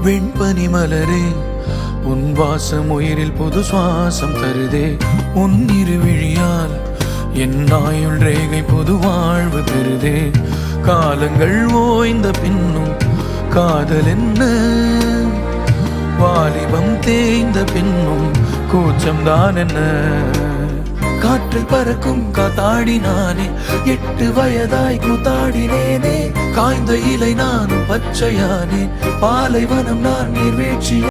வெண்பனி மலரே உன் வாசம் உயிரில் புது சுவாசம் தருதே. உன் இருவிழியால் என் ஆயுள் ரேகை புது வாழ்வு பெறுதே. காலங்கள் ஓய்ந்த பின்னும் காதல் என்ன, வாலிபம் தேய்ந்த பின்னும் கூச்சம்தான் என்ன. காற்றில் பறக்கும் காத்தாடி நானே, 8 வயதாய் கூத்தாடினேனே. காய்ந்த இலை நானும் பச்சையானேன், பாலைவனம் நான் நீர்வீழ்ச்சி.